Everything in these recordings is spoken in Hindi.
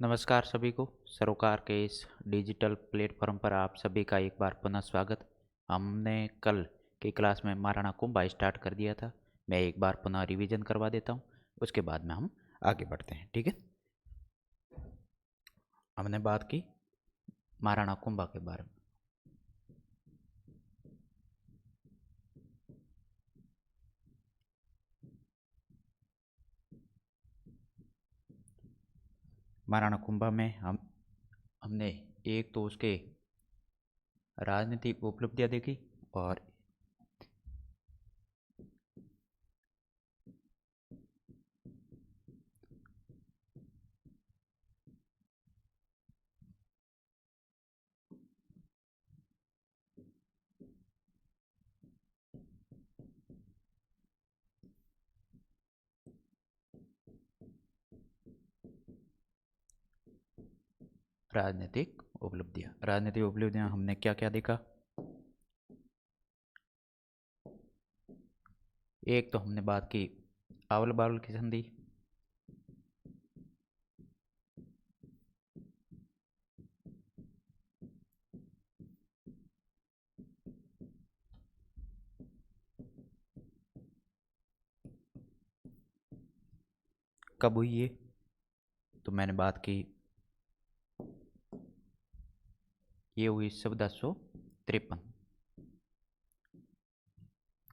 नमस्कार सभी को। सरोकार के इस डिजिटल प्लेटफॉर्म पर आप सभी का एक बार पुनः स्वागत। हमने कल की क्लास में महाराणा कुंभा स्टार्ट कर दिया था। मैं एक बार पुनः रिवीजन करवा देता हूँ, उसके बाद में हम आगे बढ़ते हैं। ठीक है, हमने बात की महाराणा कुंभा के बारे में। महाराणा कुंभा में हमने एक तो उसके राजनीतिक उपलब्धियां देखी और राजनीतिक उपलब्धियां हमने क्या क्या देखा। एक तो हमने बात की आवल बावल की संधि, कब हुई ये, तो मैंने बात की ये हुई 1453।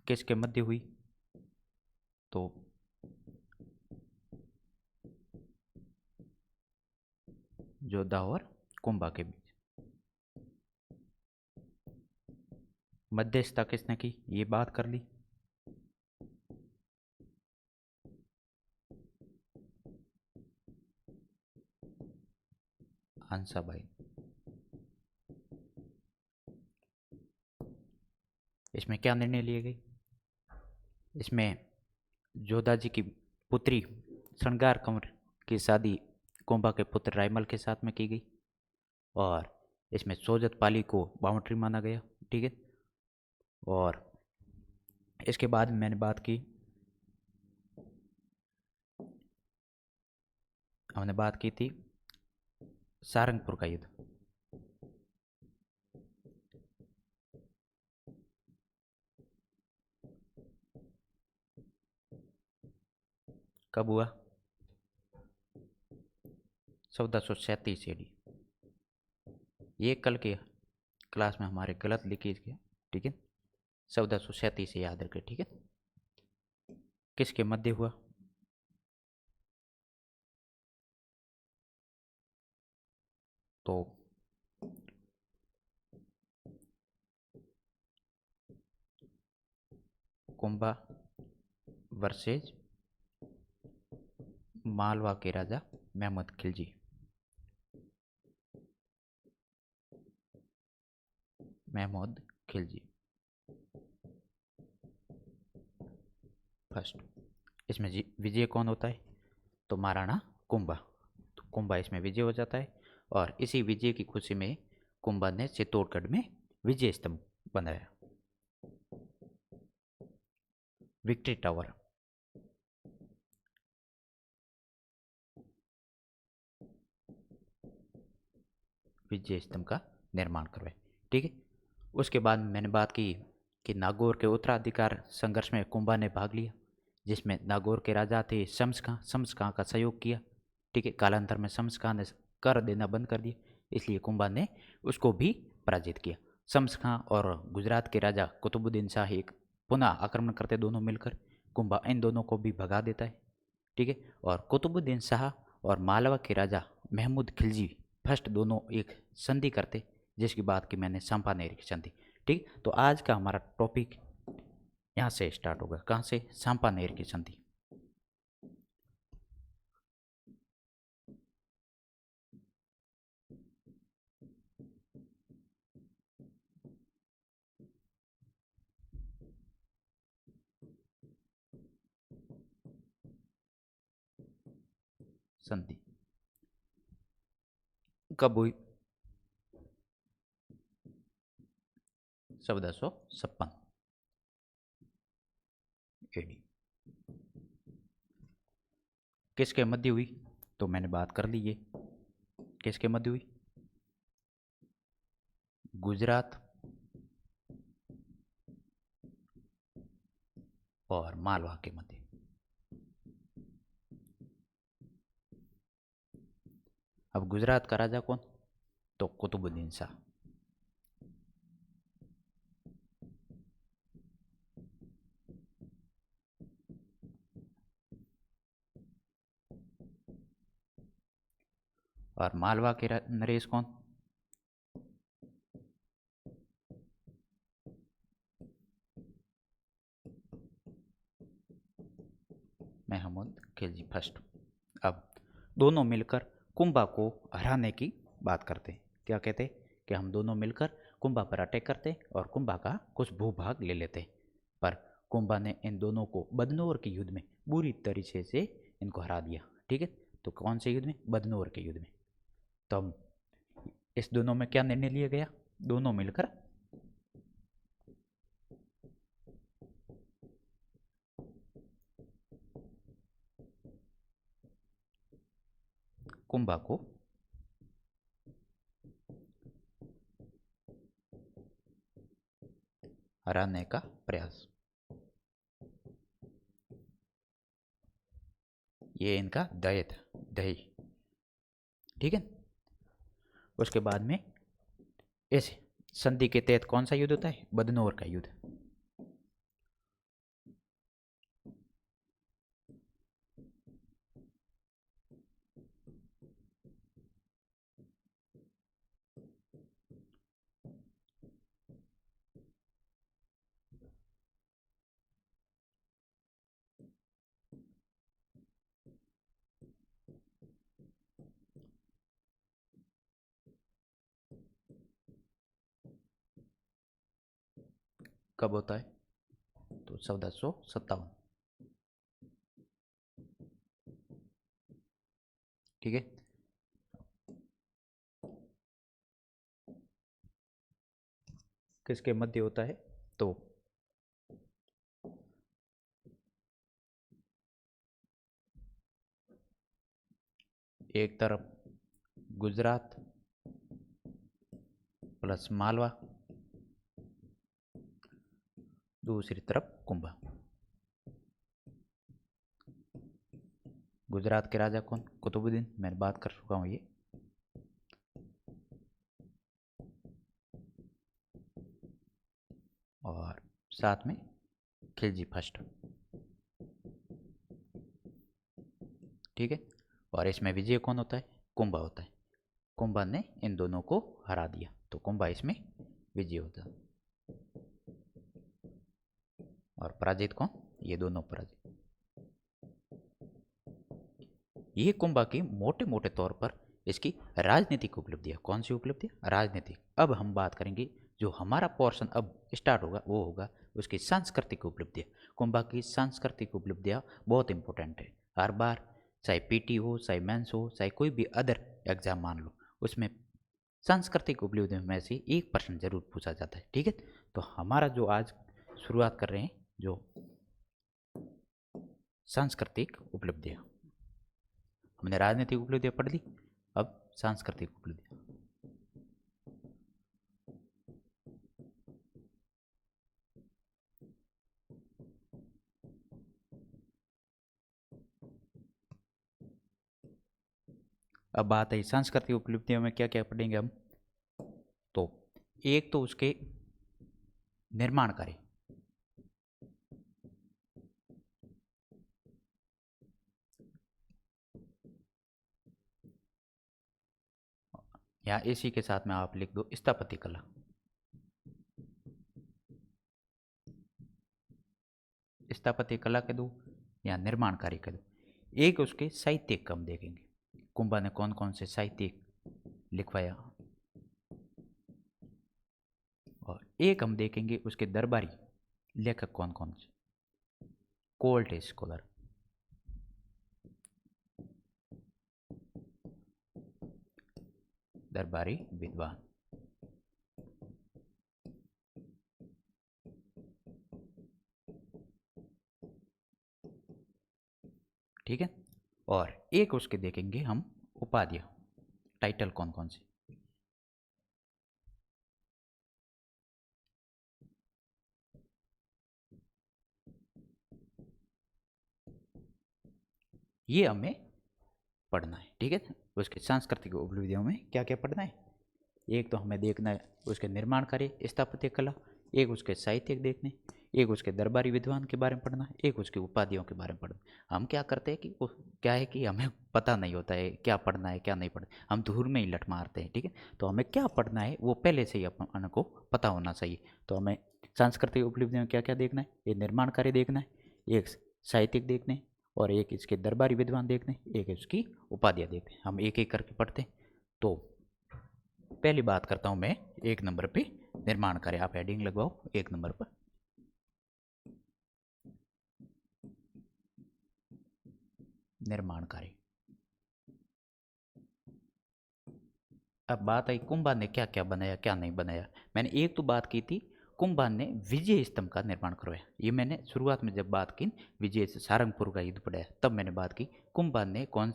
किसके मध्य हुई, तो जोधा और कुंभा के बीच। मध्यस्थता किसने की, ये बात कर ली। हंसाबाई। इसमें क्या निर्णय लिए गए, इसमें जोधा जी की पुत्री श्रृंगार कंवर की शादी कुंभा के पुत्र रायमल के साथ में की गई और इसमें सोजत पाली को बाउंड्री माना गया। ठीक है, और इसके बाद मैंने बात की, हमने बात की थी सारंगपुर का युद्ध। कब हुआ, 1437 AD। ये कल के क्लास में हमारे गलत लिखी गया। ठीक है, 1437 से याद रखें। ठीक है, किसके मध्य हुआ, तो कुंभा वर्सेज मालवा के राजा महमूद खिलजी। महमूद खिलजी फर्स्ट। इसमें विजय कौन होता है, तो महाराणा कुंभा। तो कुंभा इसमें विजय हो जाता है और इसी विजय की खुशी में कुंभा ने चित्तौड़गढ़ में विजय स्तंभ बनाया, विक्ट्री टावर। विजय स्तंभ का निर्माण करवाया। ठीक है, उसके बाद मैंने बात की कि नागौर के उत्तराधिकार संघर्ष में कुंभा ने भाग लिया, जिसमें नागौर के राजा थे शम्स खां। शम्स खां का सहयोग किया। ठीक है, कालांतर में शम्स खां ने कर देना बंद कर दिया, इसलिए कुंभा ने उसको भी पराजित किया। शम्स खां और गुजरात के राजा कुतुबुद्दीन शाह एक पुनः आक्रमण करते दोनों मिलकर, कुंभा इन दोनों को भी भगा देता है। ठीक है, और कुतुबुद्दीन शाह और मालवा के राजा महमूद खिलजी फर्स्ट दोनों एक संधि करते, जिसकी बात की मैंने सांपानेर की संधि। ठीक, तो आज का हमारा टॉपिक यहाँ से स्टार्ट होगा। कहाँ से, सांपानेर की संधि। संधि कब हुई, 1456 AD। किसके मध्य हुई, तो मैंने बात कर ली ये किसके मध्य हुई? गुजरात और मालवा के मध्य। अब गुजरात का राजा कौन? तो कुतुबुद्दीन शाह। और मालवा के नरेश कौन? महमूद खिलजी फर्स्ट। अब दोनों मिलकर कुंभा को हराने की बात करते हैं। क्या कहते हैं? कि हम दोनों मिलकर कुंभा पर अटैक करते और कुंभा का कुछ भूभाग ले लेते। पर कुंभा ने इन दोनों को बदनौर के युद्ध में बुरी तरीके से इनको हरा दिया। ठीक है, तो कौन से युद्ध में? बदनौर के युद्ध में। तो हम इस दोनों में क्या निर्णय लिया गया? दोनों मिलकर कुंभा को हराने का प्रयास। ये इनका दय था, दही। ठीक है, उसके बाद में इस संधि के तहत कौन सा युद्ध होता है? बदनौर का युद्ध। कब होता है? तो 1457। ठीक है, किसके मध्य होता है? तो एक तरफ गुजरात प्लस मालवा, दूसरी तरफ कुंभा। गुजरात के राजा कौन? कुतुबुद्दीन, मैं बात कर चुका हूं ये। और साथ में खिलजी फर्स्ट। ठीक है, और इसमें विजय कौन होता है? कुंभा होता है। कुंभा ने इन दोनों को हरा दिया, तो कुंभा इसमें विजय होता है। और पराजित कौन? ये दोनों पराजित। ये कुंभा की मोटे मोटे तौर पर इसकी राजनीतिक उपलब्धियां। कौन सी उपलब्धियां? राजनीतिक। अब हम बात करेंगे, जो हमारा पोर्शन अब स्टार्ट होगा वो होगा उसकी सांस्कृतिक उपलब्धियां। कुंभा की सांस्कृतिक उपलब्धियां बहुत इंपॉर्टेंट है। हर बार चाहे पीटी हो, चाहे मेंस हो, चाहे कोई भी अदर एग्जाम मान लो, उसमें सांस्कृतिक उपलब्धियों में से 1% जरूर पूछा जाता है। ठीक है, तो हमारा जो आज शुरुआत कर रहे हैं, जो सांस्कृतिक उपलब्धियां, हमने राजनीतिक उपलब्धियां पढ़ ली, अब सांस्कृतिक उपलब्धियां। अब बात है सांस्कृतिक उपलब्धियों में क्या क्या पढ़ेंगे हम। तो एक तो उसके निर्माण कार्य, या इसी के साथ में आप लिख दो स्थापत्य कला। स्थापत्य कला के दो या निर्माण कार्य के दो। एक उसके साहित्यिक कम देखेंगे, कुंभा ने कौन कौन से साहित्यिक लिखवाया। और एक हम देखेंगे उसके दरबारी लेखक कौन कौन से, कोर्ट स्कॉलर। दरबारी विद्वान। ठीक है, और एक उसके देखेंगे हम उपाधियां। टाइटल कौन कौन से? ये हमें पढ़ना है, ठीक है। उसके सांस्कृतिक उपलब्धियों में क्या क्या पढ़ना है? एक तो हमें देखना है उसके निर्माण कार्य, स्थापत्य कला, एक उसके साहित्यिक देखने, एक उसके दरबारी विद्वान के बारे में पढ़ना, एक उसकी उपाधियों के बारे में पढ़ना। हम क्या करते हैं कि वो क्या है कि हमें पता नहीं होता है क्या पढ़ना है क्या नहीं पढ़ना, हम धूल में ही लट मारते हैं, ठीक है। तो हमें क्या पढ़ना है वो पहले से ही अपन को पता होना चाहिए। तो हमें सांस्कृतिक उपलब्धियों में क्या क्या देखना है, ये निर्माण कार्य देखना है, एक साहित्यिक देखने, और एक इसके दरबारी विद्वान देखने, एक इसकी उपाधियाँ देखने। हम एक एक करके पढ़ते हैं। तो पहली बात करता हूं मैं एक नंबर पे निर्माण कार्य। आप हेडिंग लगवाओ एक नंबर पर। निर्माण कार्य। अब बात आई कुंभा ने क्या क्या बनाया क्या नहीं बनाया। मैंने एक तो बात की थी कुंभान ने विजय स्तंभ का निर्माण करवाया। ये मैंने शुरुआत में जब बात की विजय से सारंगपुर का युद्ध पड़ा तब मैंने बात की कुंभान ने कौन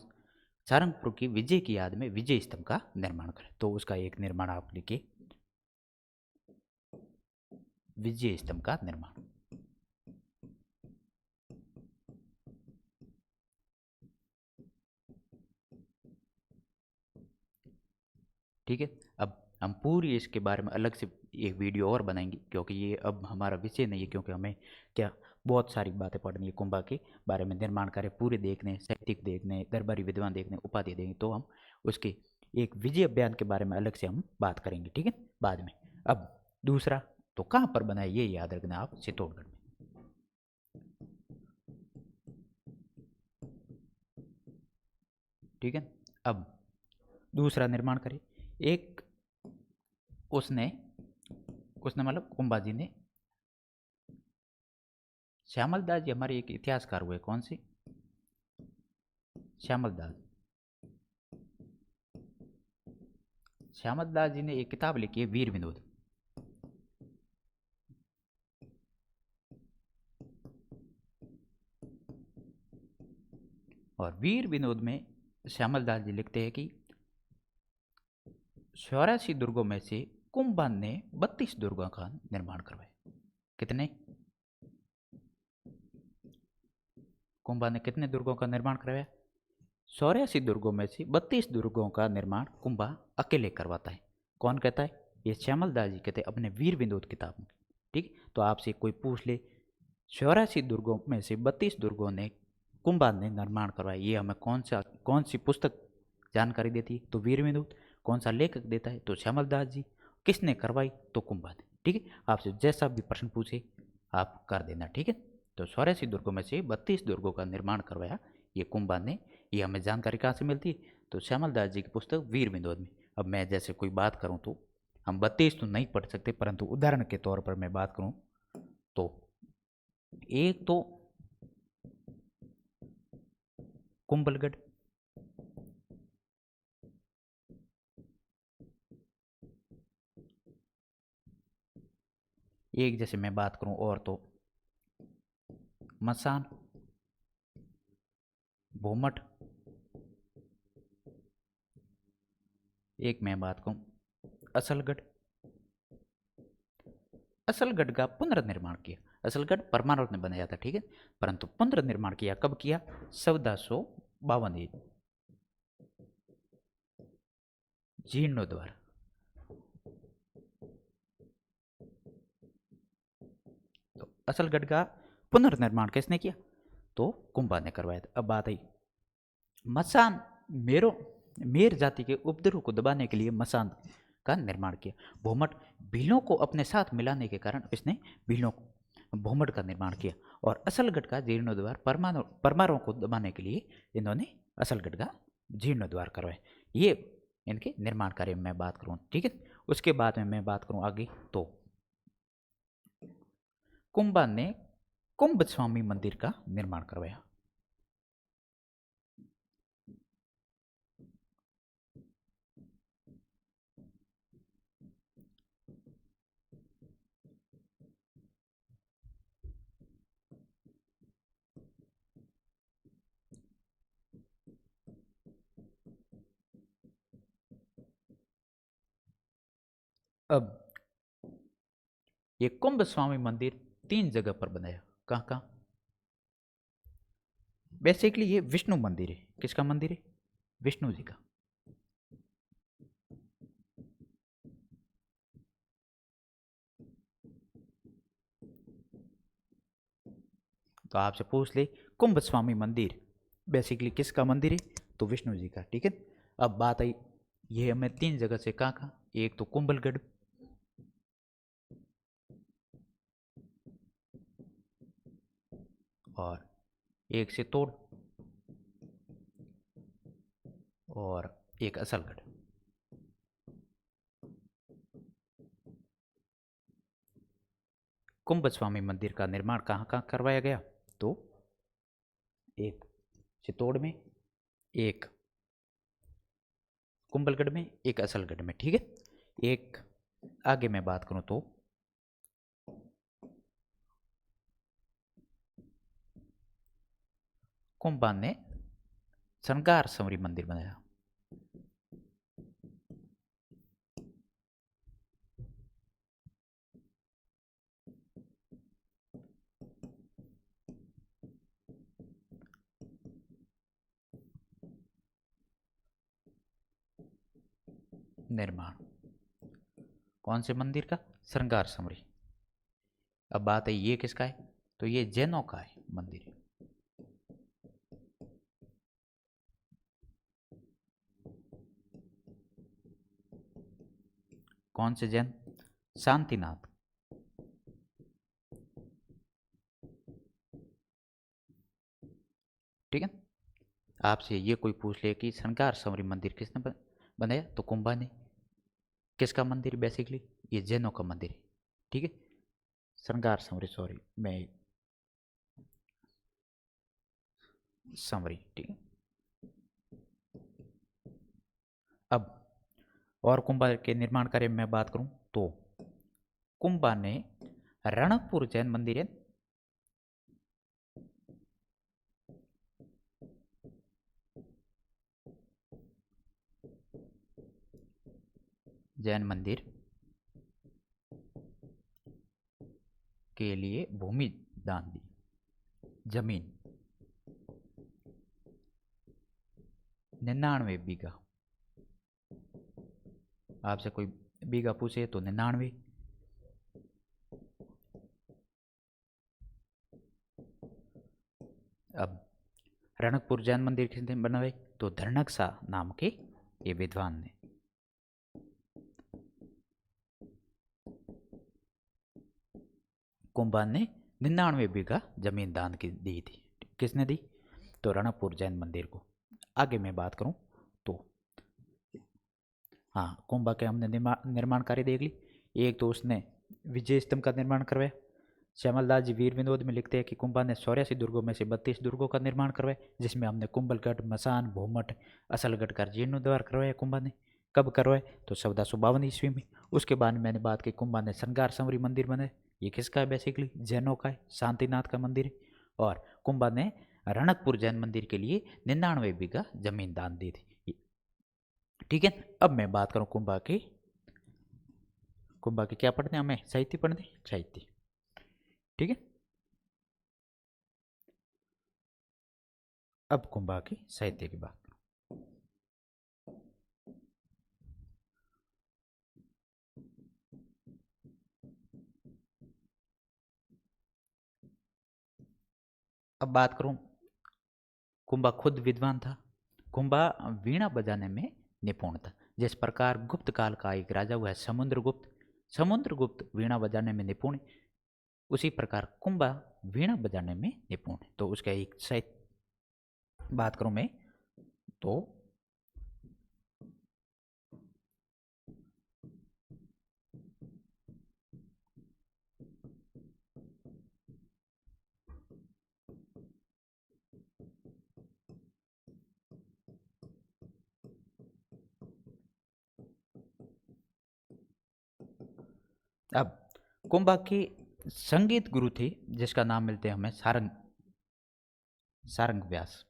सारंगपुर की विजय की याद में विजय स्तंभ का निर्माण करा। तो उसका एक निर्माण आप लिखिए, विजय स्तंभ का निर्माण। ठीक है। अब हम पूरी इसके बारे में अलग से एक वीडियो और बनाएंगे क्योंकि ये अब हमारा विषय नहीं है, क्योंकि हमें क्या बहुत सारी बातें पढ़नी है कुंभा के बारे में, निर्माण कार्य पूरे देखने, साहित्यिक देखने, दरबारी विद्वान देखने, उपाधि देंगे। तो हम उसके एक विजय अभियान के बारे में अलग से हम बात करेंगे, ठीक है, बाद में। अब दूसरा तो कहाँ पर बना है ये याद रखना आप, चित्तौड़गढ़ में। ठीक है। अब दूसरा निर्माण करें, एक उसने उसने मतलब कुंभाजी ने, श्यामल दास जी हमारे एक इतिहासकार हुए, कौन सी? श्यामल दास। श्यामल दास जी ने एक किताब लिखी है वीर विनोद। और वीर विनोद में श्यामल दास जी लिखते हैं कि 84 दुर्गों में से कुंभन ने 32 दुर्गों का निर्माण करवाया। कितने? कुंभन ने कितने दुर्गों का निर्माण करवाया? 84 दुर्गों में से 32 दुर्गों का निर्माण कुंभा अकेले करवाता है। कौन कहता है? ये श्यामल दास जी कहते हैं अपने वीर विनोद किताब में। ठीक। तो आपसे कोई पूछ ले 84 दुर्गों में से 32 दुर्गों ने कुंभा ने निर्माण करवाया, ये हमें कौन सी पुस्तक जानकारी देती है? तो वीर विनोद। कौन सा लेखक देता है? तो श्यामल दास जी। किसने करवाई? तो कुंभा ने। ठीक है। आपसे जैसा भी प्रश्न पूछे आप कर देना, ठीक है। तो 84 दुर्गों में से 32 दुर्गों का निर्माण करवाया ये कुंभा ने। ये हमें जानकारी कहाँ से मिलती है? तो श्यामल दास जी की पुस्तक वीर विनोद में। अब मैं जैसे कोई बात करूँ तो हम 32 तो नहीं पढ़ सकते, परंतु उदाहरण के तौर पर मैं बात करूँ तो एक तो कुंभलगढ़, एक जैसे मैं बात करूं और तो मसान, भूमठ, एक मैं बात कहूं असलगढ़। असलगढ़ का पुनर्निर्माण किया, असलगढ़ परमाणु ने बनाया था, ठीक है, परंतु पुनर्निर्माण किया कब किया? 1452 जीर्णोद्वार। तो असलगढ़ का पुनर्निर्माण किसने किया? तो कुंभा ने करवाया था। अब बात आई मसान, मेरो मेर जाति के उपद्रव को दबाने के लिए मसान का निर्माण किया। भूमठ, भीलों को अपने साथ मिलाने के कारण इसने भीलों भूमठ का निर्माण किया। और असलगढ़ का जीर्णोद्वार परमारों को दबाने के लिए इन्होंने असलगढ़ का जीर्णोद्वार करवाया। ये इनके निर्माण कार्य में मैं बात करूँ, ठीक है। उसके बाद में मैं बात करूँ आगे तो कुंभा ने कुंभ स्वामी मंदिर का निर्माण करवाया। अब ये कुंभ स्वामी मंदिर 3 जगह पर बनाया। कहाँ कहाँ? बेसिकली ये विष्णु मंदिर है। किसका मंदिर है? विष्णु जी का। तो आपसे पूछ ले, कुंभ स्वामी मंदिर बेसिकली किसका मंदिर है? तो विष्णु जी का। ठीक है। अब बात आई, ये हमें 3 जगह से कहाँ कहाँ? एक तो कुंभलगढ़, और एक सितोड़, और एक असलगढ़। कुंभ स्वामी मंदिर का निर्माण कहाँ कहाँ करवाया गया? तो एक चित्तौड़ में, एक कुंभलगढ़ में, एक असलगढ़ में। ठीक है। एक आगे मैं बात करूं तो कुंभान ने श्रृंगार समरी मंदिर बनाया। निर्माण कौन से मंदिर का? श्रृंगार समरी। अब बात है ये किसका है? तो ये जैनों का है मंदिर। कौन से जैन? शांतिनाथ। ठीक है। आपसे ये कोई पूछ ले कि श्रृंगार समरी मंदिर किसने बनाया? तो कुंभा ने। किसका मंदिर? बेसिकली ये जैनों का मंदिर है। ठीक है। श्रृंगार समरी, सॉरी मैं समरी। ठीक है। अब और कुंभा के निर्माण कार्य में मैं बात करूं तो कुंभा ने रणकपुर जैन मंदिर है, जैन मंदिर के लिए भूमि दान दी, जमीन 99 बीघा। आपसे कोई बीघा पूछे तो 99। अब रणकपुर जैन मंदिर किसने बनवाए? तो धरणकसा नाम के ये विद्वान ने। कुंभान ने 99 बीघा जमीन दान की दी थी। किसने दी? तो रणकपुर जैन मंदिर को। आगे मैं बात करूं तो हाँ, कुंभा के हमने निर्माण कार्य देख ली। एक तो उसने विजय स्तंभ का निर्माण करवाया। श्यामलदास जी वीर विनोद में लिखते हैं कि कुंभा ने 84 दुर्गों में से 32 दुर्गों का निर्माण करवाया, जिसमें हमने कुंभलगढ़, मसान, भूमठ, असलगढ़ का जीर्णोद्धार करवाया कुंभा ने। कब करवाए? तो 1452 ईस्वी में। उसके बाद मैंने बात की कुंभा ने श्रृंगार समरी मंदिर बनाए। ये किसका है? बेसिकली जैनों का है, शांतिनाथ का मंदिर है। और कुंभा ने रणकपुर जैन मंदिर के लिए 99 बीघा जमीन दान दी थी। ठीक है। अब मैं बात करूं कुंभा की। कुंभा की क्या पढ़ने हमें? साहित्य पढ़ने, साहित्य। ठीक है। अब कुंभा की साहित्य की बात। अब बात करूं, कुंभा खुद विद्वान था। कुंभा वीणा बजाने में निपुण था। जिस प्रकार गुप्त काल का एक राजा हुआ है समुद्रगुप्त, समुद्रगुप्त वीणा बजाने में निपुण, उसी प्रकार कुंभा वीणा बजाने में निपुण है। तो उसका एक साहित्य बात करूं मैं तो अब कुंभा की संगीत गुरु थे जिसका नाम मिलते हैं हमें सारंग, सारंग व्यास।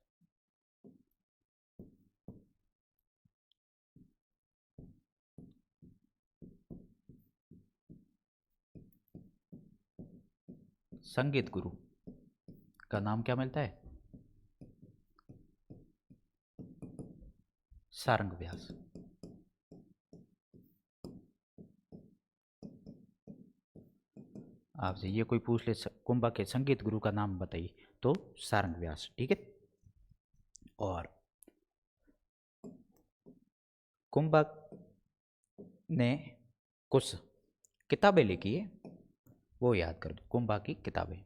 संगीत गुरु का नाम क्या मिलता है? सारंग व्यास। आपसे ये कोई पूछ ले कुंभा के संगीत गुरु का नाम बताइए तो सारंग व्यास। ठीक है। और कुंभा ने कुछ किताबें लिखी है, वो याद कर दो। कुंभा की किताबें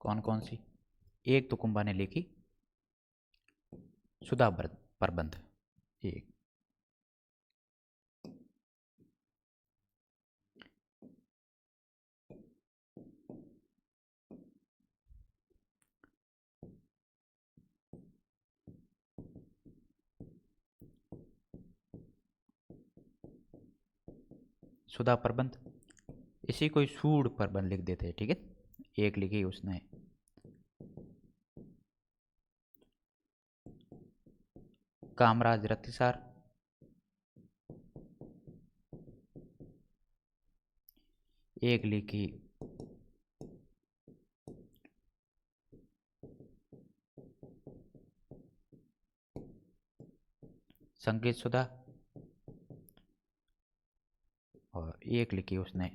कौन कौन सी? एक तो कुंभा ने लिखी सुधा प्रबंध, एक। सुधा प्रबंध, इसी कोई सूड प्रबंध लिख देते हैं। ठीक है। एक लिखी उसने कामराज रतिसार, एक लिखी संगीत सुधा, और एक लिखी उसने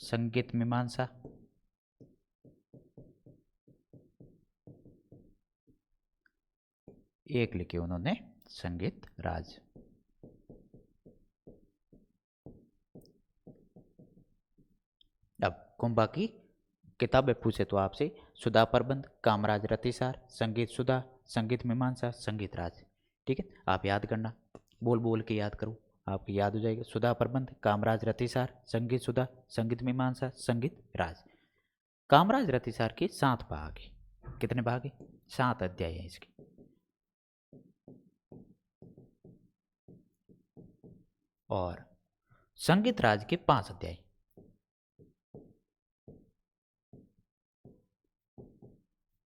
संगीत मीमांसा, एक लिखी उन्होंने संगीत राज। अब कुंभा की किताबें पूछे तो आपसे सुधा प्रबंध, कामराज रतिसार, संगीत सुधा, संगीत मीमांसा, संगीत राज। ठीक है। आप याद करना, बोल बोल के याद करो, आपको याद हो जाएगा। सुधा प्रबंध, कामराज रतिसार, संगीत सुधा, संगीत मीमांसा, संगीत राज। कामराज रतिसार के 7 भाग है। कितने भाग है? 7 अध्याय है इसके। और संगीत राज के 5 अध्याय।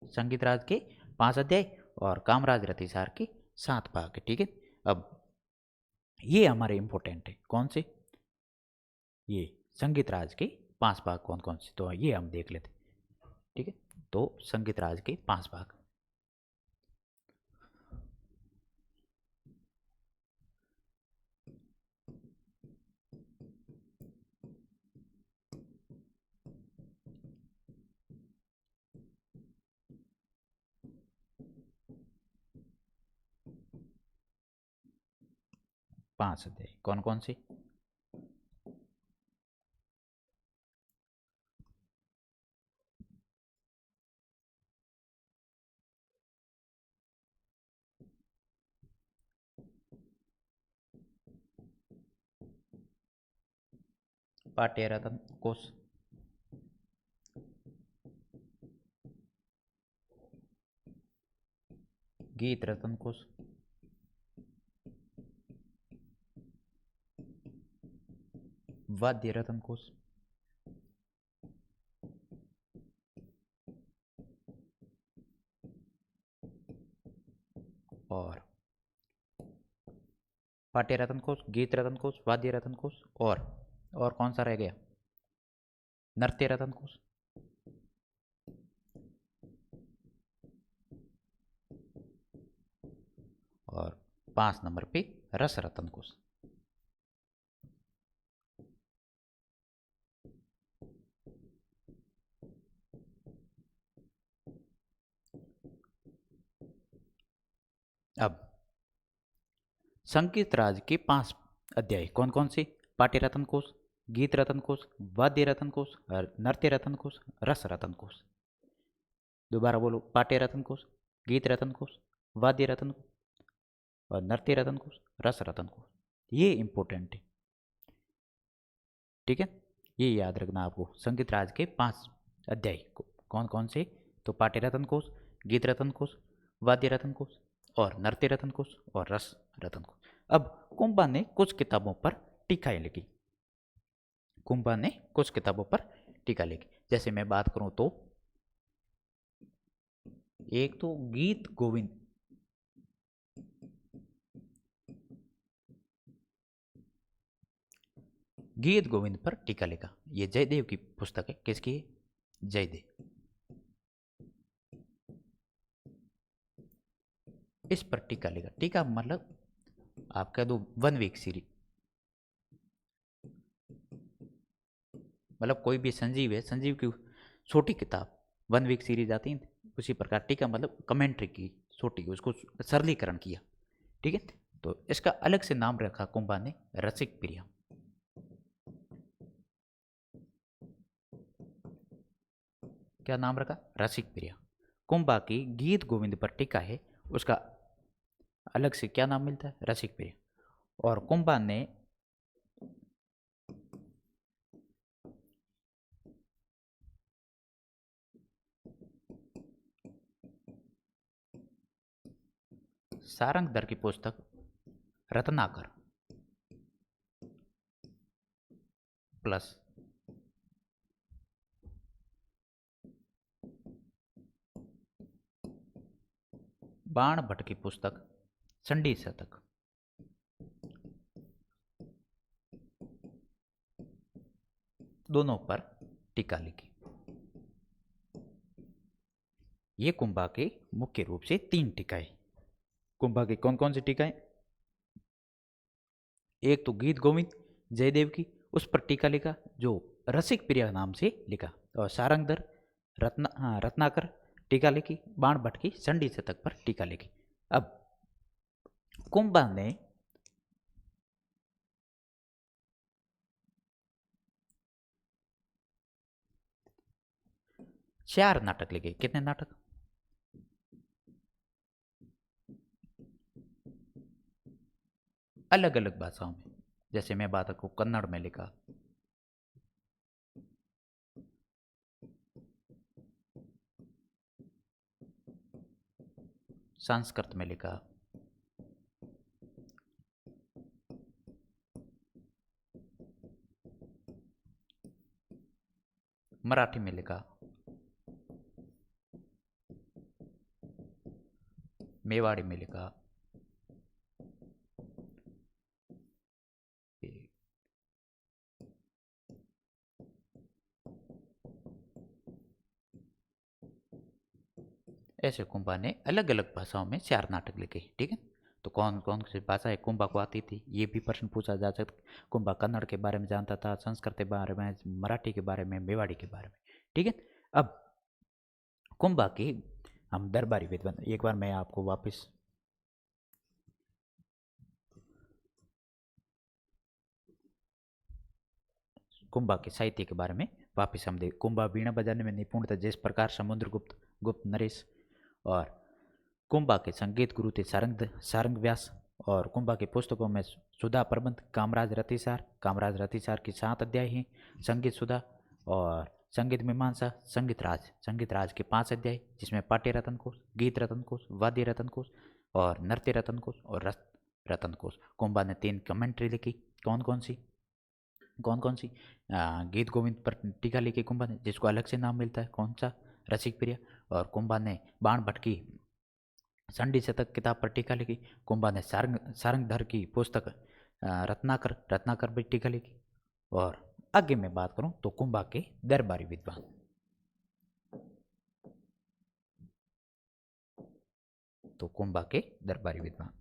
संगीत राज के 5 अध्याय और कामराज रतिसार के 7 भाग है। ठीक है। अब ये हमारे इंपॉर्टेंट है। कौन से? ये संगीत राज के 5 भाग कौन कौन से, तो ये हम देख लेते। ठीक है। तो संगीत राज के 5 भाग। पांच अध्याय कौन कौन से? पाट्य रत्न कोश, गीत रत्न कोश, वाद्य रत्न कोश, और पाट्य रत्न कोश, गीत रत्न कोश, वाद्य रत्न कोश, और कौन सा रह गया? नृत्य रत्न कोश, और 5 नंबर पे रस रत्न कोश। अब संगीत राज के 5 अध्याय कौन कौन से? पाट्य रत्न कोश, गीत रत्न कोश, वाद्य रत्न कोश, नृत्य रत्न कोश, रस रत्न कोश। दोबारा बोलो, पाट्य रत्न कोश, गीत रत्न कोश, वाद्य रत्न कोश, और नृत्य रत्न कोश, रस रत्न कोश। ये इंपॉर्टेंट है। ठीक है। ये याद रखना आपको। संगीत राज के 5 अध्याय कौन कौन से? तो पाट्य रत्न कोश, गीत रत्न कोश, वाद्य रत्न कोश, और नृत्य रत्न कोश, और रस रत्न कोश। अब कुंभा ने कुछ किताबों पर टीकाएं लिखी। कुंभा ने कुछ किताबों पर टीका लिखी। जैसे मैं बात करूं तो एक तो गीत गोविंद, गीत गोविंद पर टीका लिखा। ये जयदेव की पुस्तक है। किसकी है? जयदेव। इस पर टीका लिखा। टीका मतलब आप कह दो 1 वीक सीरीज, मतलब कोई भी संजीव है, संजीव की छोटी किताब 1 वीक सीरीज आती है, उसी प्रकार टीका मतलब कमेंट्री की छोटी, उसको सरलीकरण किया। ठीक है, तो इसका अलग से नाम रखा कुंभा ने, रसिक प्रिया। क्या नाम रखा? रसिक प्रिया। कुंभा की गीत गोविंद पर टीका है, उसका अलग से क्या नाम मिलता है? रसिक प्रिया। और कुंभा ने सारंगधर की पुस्तक रत्नाकर प्लस बाण भट्ट की पुस्तक चंडी शतक, दोनों पर टीका लिखी। ये कुंभा के मुख्य रूप से 3 टीकाएं। कुंभा की कौन कौन सी टीकाएं? एक तो गीत गोविंद जयदेव की, उस पर टीका लिखा जो रसिक प्रिया नाम से लिखा। और सारंगधर रत्नाकर टीका लिखी। बाण भट्ट की चंडी शतक पर टीका लिखी। अब कुंभा ने चार नाटक लिखे। कितने नाटक? अलग अलग भाषाओं में। जैसे मैं बात करूं, कन्नड़ में लिखा, संस्कृत में लिखा, मराठी में लिखा, मेवाड़ी में लिखा, ऐसे कुंभा ने अलग अलग भाषाओं में 4 नाटक लिखे। ठीक है, तो कौन कौन सी भाषाएं कुंभा को आती थी, ये भी प्रश्न पूछा जा सकता। कुंभा कन्नड़ के बारे में जानता था, संस्कृत के बारे में, मराठी के बारे में, मेवाड़ी के बारे में। ठीक है, अब कुंभा की हम दरबारी विद्वान, एक बार मैं आपको वापस कुंभा के साहित्य के बारे में वापस हम देख। कुंभा वीणा बजाने में निपुण था, जिस प्रकार समुद्रगुप्त, गुप्त नरेश और कुंभा के संगीत गुरु थे सारंग व्यास। और कुंभा की पुस्तकों में सुधा प्रबंध, कामराज रतिसार की 7 अध्याय हैं, संगीत सुधा और संगीत मीमांसा, संगीत राज के 5 अध्याय, जिसमें पाट्य रत्न कोश, गीत रत्न कोश, वाद्य रत्न कोश और नृत्य रत्न कोश और रस रत्न कोश। कुंभा ने 3 कमेंट्री लिखी। कौन कौन सी? गीत गोविंद पर टीका लिखी कुंभा ने, जिसको अलग से नाम मिलता है कौन सा? रसिक प्रिया। और कुंभा ने बाण भट्ट की चंडी शतक किताब पर टीका लिखी। कुंभा ने सारंगधर की पुस्तक रत्नाकर पर टीका लिखी। और आगे मैं बात करूं तो कुंभा के दरबारी विद्वान, तो कुंभा के दरबारी विद्वान,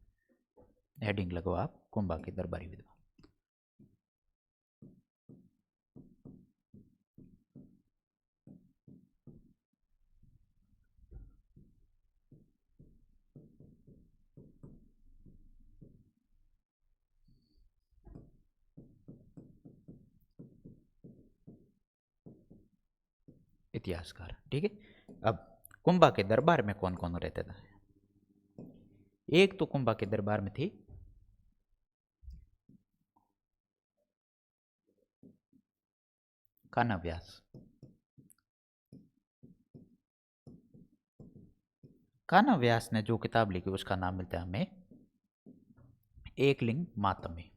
हेडिंग लगो आप, कुंभा के दरबारी विद्वान। इतिहासकार। ठीक है, अब कुंभा के दरबार में कौन कौन रहता था? एक तो कुंभा के दरबार में थी कान्हा व्यास। कान्हा व्यास ने जो किताब लिखी उसका नाम मिलता है हमें एकलिंग मातमी।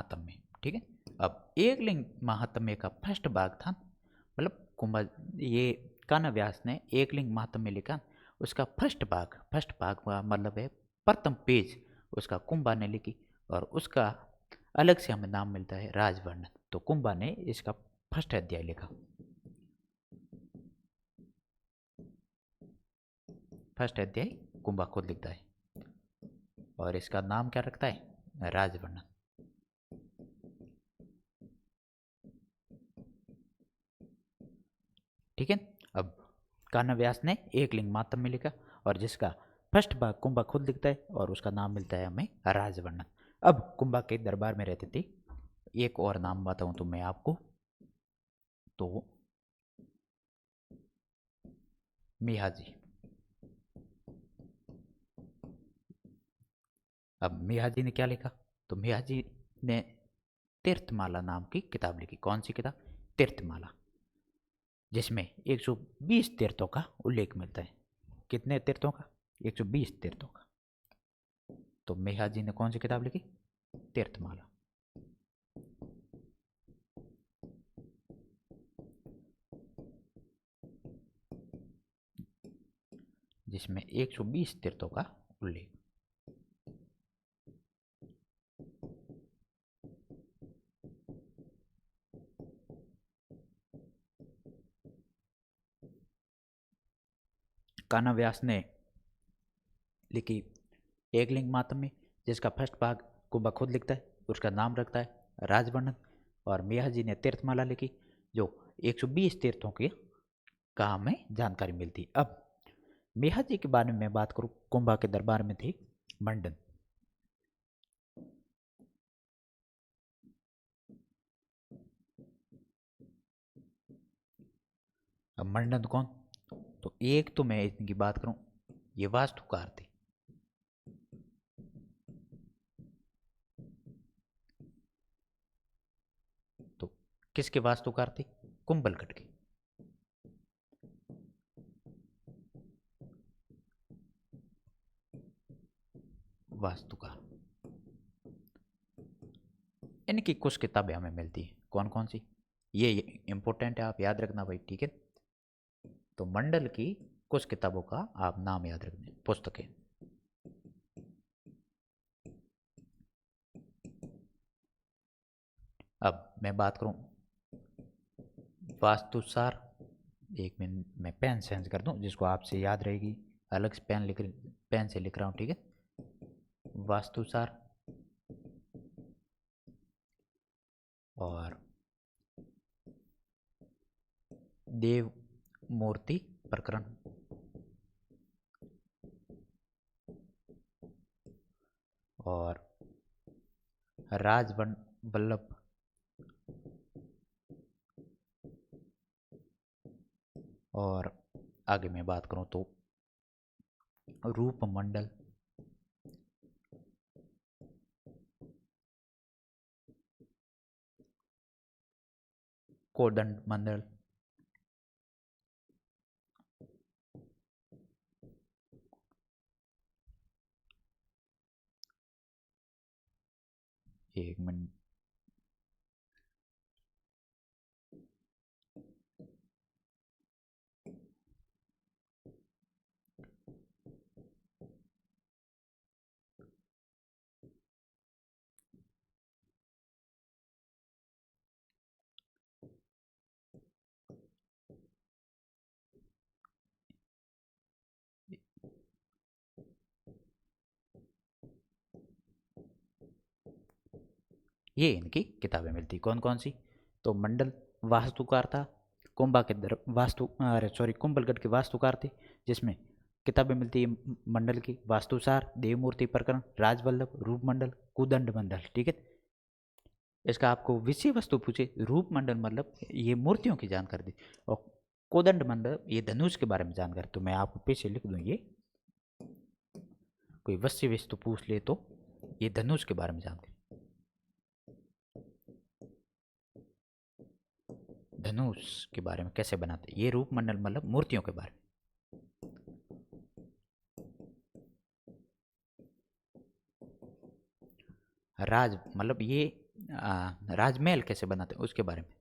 महात्म्य। ठीक है, अब एकलिंग महात्म्य का फर्स्ट भाग था, मतलब कुंभा, ये कान्हा व्यास ने एकलिंग महात्म्य लिखा, उसका फर्स्ट भाग का मतलब है प्रथम पेज, उसका कुंभा ने लिखी, और उसका अलग से हमें नाम मिलता है राजवर्णन। तो कुंभा ने इसका फर्स्ट अध्याय लिखा, फर्स्ट अध्याय कुंभा खुद लिखता है, और इसका नाम क्या रखता है, राजवर्णन। ठीक है, अब कान्हा व्यास ने एकलिंग महात्म्य लिखा, और जिसका फर्स्ट भाग कुंभा खुद लिखता है, और उसका नाम मिलता है हमें राजवर्णन। अब कुंभा के दरबार में रहते थे, एक और नाम बताऊं तो मैं आपको, तो मियाजी। अब मियाजी ने क्या लिखा, तो मियाजी ने तीर्थमाला नाम की किताब लिखी। कौन सी किताब, तीर्थमाला, जिसमें 120 तीर्थों का उल्लेख मिलता है। कितने तीर्थों का, 120 तीर्थों का। तो मियाजी ने कौन सी किताब लिखी, तीर्थमाला। जिसमें 120 तीर्थों का उल्लेख। कान्हा व्यास ने लिखी एकलिंग महात्म्य, जिसका फर्स्ट भाग कुंभा खुद लिखता है, उसका नाम रखता है राजवर्णन। और मियाजी ने तीर्थमाला लिखी, जो 120 तीर्थों की का हमें जानकारी मिलती। अब मियाजी के बारे में मैं बात करूं, कुंभा के दरबार में थे मंडन। अब मंडन कौन, तो एक तो मैं इनकी बात करूं, ये वास्तुकार थे। तो किसके वास्तुकार थे, कुंभलगढ़ के। वास्तुकार, इनकी कुछ किताबें हमें मिलती हैं। कौन कौन सी, ये इंपॉर्टेंट है, आप याद रखना भाई। ठीक है, तो मंडल की कुछ किताबों का आप नाम याद रखना, पुस्तकें। अब मैं बात करूं वास्तुसार, एक मिनट मैं पेन चेंज कर दूं जिसको आपसे याद रहेगी, अलग से पेन से लिख रहा हूं। ठीक है, वास्तुसार और देव मूर्ति प्रकरण और राजवल्लभ और आगे मैं बात करूं तो रूपमंडल, कोदंड मंडल, एक मिनट, ये इनकी किताबें मिलती। कौन कौन सी, तो मंडल वास्तुकार था, कुंभा के अरे सॉरी, कुंभलगढ़ के वास्तुकार थे, जिसमें किताबें मिलती है मंडल की, वास्तुसार, देवमूर्ति प्रकरण, राजवल्लभ, रूपमंडल, कुदंड मंडल। ठीक है, इसका आपको विषय वस्तु पूछे, रूपमंडल मतलब ये मूर्तियों की जानकारी दी, और कोदंड मंडल ये धनुष के बारे में जानकारी। तो मैं आपको पीछे लिख दूं, ये कोई वस्तु वस्तु पूछ ले तो ये धनुष के बारे में जानकारी, धनुष के बारे में कैसे बनाते, ये रूपमंडल मतलब मूर्तियों के बारे में। राज मतलब ये राजमहल कैसे बनाते हैं उसके बारे में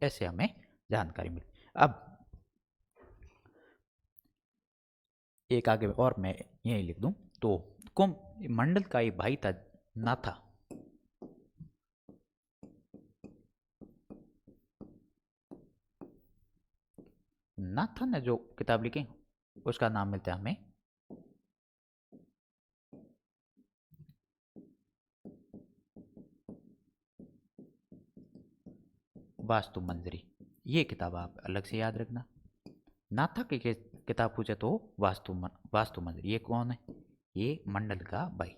ऐसे हमें जानकारी मिली। अब एक आगे और मैं यही लिख दूं तो कुंभ मंडल का एक भाई था नाथा। नाथा ने जो किताब लिखी उसका नाम मिलता है हमें वास्तु मंजरी। ये किताब आप अलग से याद रखना। नाथा की किताब पूछे तो वास्तु मंजरी। ये कौन है? ये मंडल का भाई।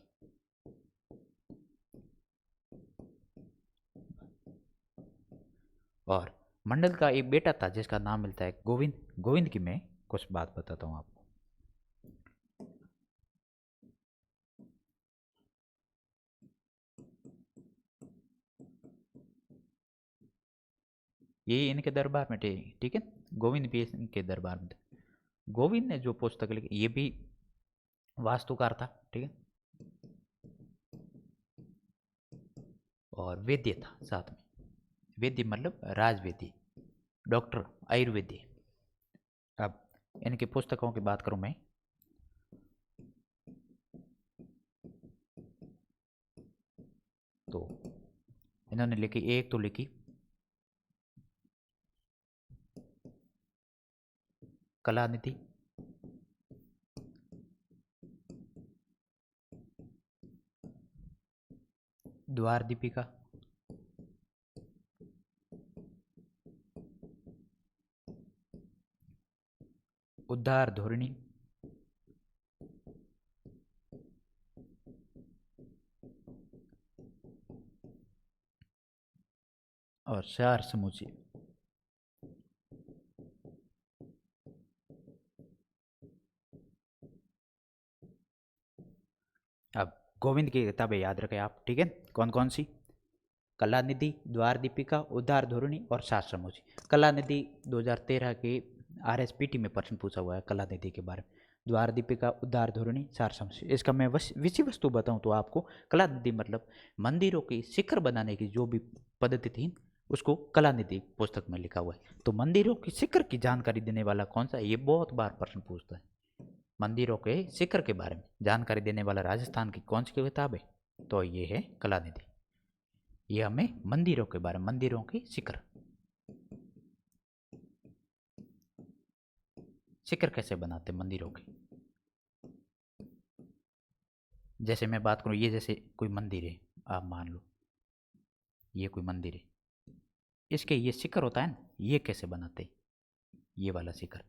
और मंडल का एक बेटा था जिसका नाम मिलता है गोविंद। गोविंद की मैं कुछ बात बताता हूँ आपको। ये इनके दरबार में थे, ठीक है। गोविंद भी इनके दरबार में थे। गोविंद ने जो पुस्तक लिखी ये भी वास्तुकार था, ठीक है। और वैद्य था साथ में। वैद्य मतलब राजवैद्य, डॉक्टर, आयुर्वेद्य। अब इनकी पुस्तकों की बात करूं मैं तो इन्होंने लिखी, एक तो लिखी कलानिधि, द्वार दीपिका, उद्धार धोरणी, और सार समूची। अब गोविंद की किताबें याद रखें आप, ठीक है। कौन कौन सी? कलानिधि, द्वार दीपिका, उद्धार धोरणी और सार समूची। कलानिधि 2013 के RSPT में प्रश्न पूछा हुआ है कलानिधि के बारे में। द्वार दीपिका, उद्धार धोरणी, सार समूची। इसका मैं विषय वस्तु बताऊं तो आपको कलानिधि मतलब मंदिरों की शिखर बनाने की जो भी पद्धति थी उसको कलानिधि पुस्तक में लिखा हुआ है। तो मंदिरों की शिखर की जानकारी देने वाला कौन सा? ये बहुत बार प्रश्न पूछता है। मंदिरों के शिखर के बारे में जानकारी देने वाला राजस्थान की कौन सी किताब है? तो ये है कलानिधि। ये हमें मंदिरों के बारे में, मंदिरों की शिखर, शिखर कैसे बनाते मंदिरों की। जैसे मैं बात करूं, ये जैसे कोई मंदिर है, आप मान लो ये कोई मंदिर है, इसके ये शिखर होता है ना, ये कैसे बनाते हैं, ये वाला शिखर।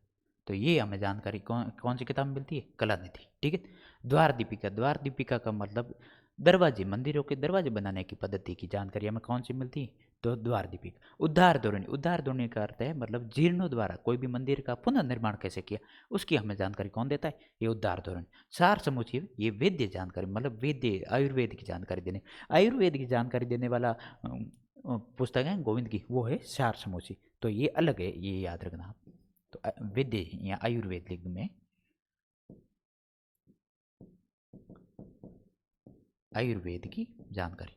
तो ये हमें जानकारी कौन कौन सी किताब में मिलती है? कलानिधि, ठीक है। द्वार दीपिका, द्वार दीपिका का मतलब दरवाजे, मंदिरों के दरवाजे बनाने की पद्धति की जानकारी हमें कौन सी मिलती है? तो द्वार दीपिका। उद्धार धोरणी, उद्धार धोरणी का अर्थ है मतलब जीर्णों द्वारा कोई भी मंदिर का पुनर्निर्माण कैसे किया उसकी हमें जानकारी कौन देता है? ये उद्धार धोरणी। सार समुच्चय, ये वैद्य जानकारी मतलब वैद्य आयुर्वेद की जानकारी देने, आयुर्वेद की जानकारी देने वाला पुस्तक है गोविंद की, वो है सार समुच्चय। तो ये अलग है, ये याद रखना आप। तो वैद्य या आयुर्वेद लिख दूं मैं, आयुर्वेद की जानकारी,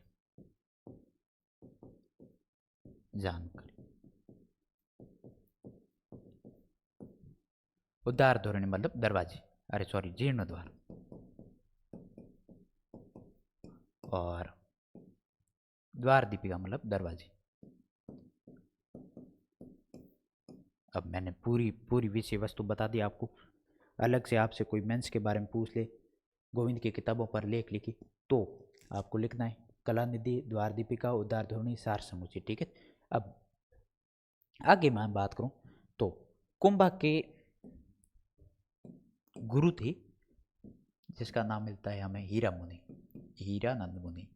जानकारी। उद्धार धोरणी मतलब दरवाजे, अरे सॉरी जीर्णोद्वार। और द्वार दीपिका मतलब दरवाजे। अब मैंने पूरी पूरी विषय वस्तु बता दी आपको। अलग से आपसे कोई मेंस के बारे में पूछ ले, गोविंद की किताबों पर लेख लिखी, तो आपको लिखना है कलानिधि, द्वार दीपिका, उद्धार धोरणी, सार समुच्चय, ठीक है। अब आगे मैं बात करूं तो कुंभा के गुरु थे जिसका नाम मिलता है हमें हीरा मुनि, हीरानंद मुनि।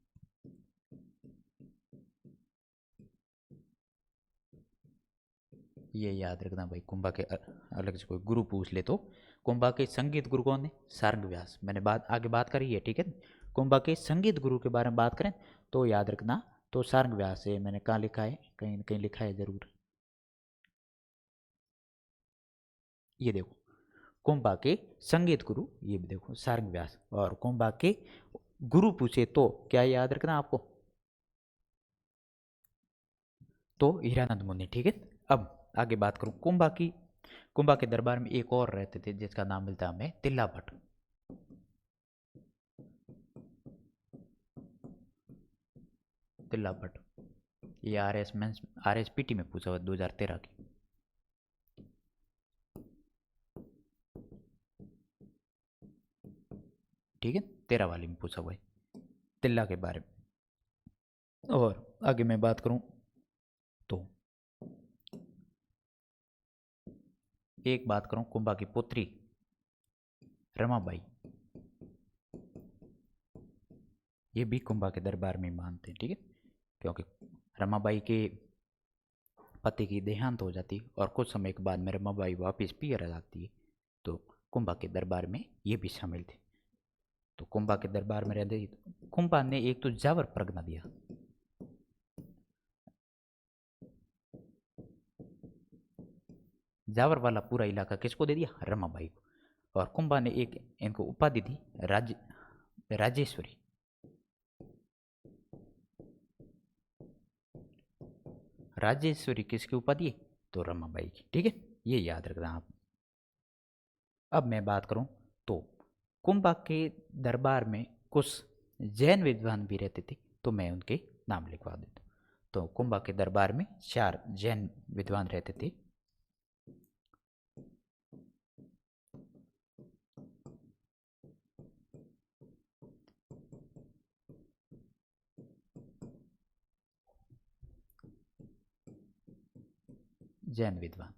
ये याद रखना भाई, कुंभा के अलग से कोई गुरु पूछ ले तो कुंभा के संगीत गुरु कौन है? सारंग व्यास। मैंने बात आगे बात करी है, ठीक है। कुंभा के संगीत गुरु के बारे में बात करें तो याद रखना तो सारंग व्यास है। मैंने कहाँ लिखा है? कहीं कहीं लिखा है जरूर, ये देखो। कुंभा के संगीत गुरु, ये भी देखो सारंग व्यास, और कुंभा के गुरु पूछे तो क्या याद रखना आपको, तो हीरानंद मुनि। ठीक है। अब आगे बात करूं कुंभा की। कुंभा के दरबार में एक और रहते थे जिसका नाम मिलता है हमें तिल्ला भट्ट। तिल्ला भट्ट, ये RSPT में पूछा हुआ 2013 की। ठीक है, 13 वाली में पूछा हुआ है तिल्ला के बारे में। और आगे मैं बात करूं तो एक बात करूं कुंभा की पुत्री रमाबाई, ये भी कुंभा के दरबार में मानते हैं। ठीक है, क्योंकि रमाबाई के पति की देहांत हो जाती और कुछ समय के बाद में रमाबाई वापिस पियर आ जाती है, तो कुंभा के दरबार में ये भी शामिल थे। तो कुंभा के दरबार में रहते कुंभा ने एक तो जावर प्रगना दिया, जावर वाला पूरा इलाका किसको दे दिया, रमाबाई को। और कुंभा ने एक इनको उपाधि दी राजेश्वरी। राजेश्वरी किसकी उपाधि है, तो रमाबाई की। ठीक है, ये याद रखना आप। अब मैं बात करूं तो कुंभा के दरबार में कुछ जैन विद्वान भी रहते थे, तो मैं उनके नाम लिखवा देता हूँ। तो कुंभा के दरबार में 4 जैन विद्वान रहते थे। जैन विद्वान,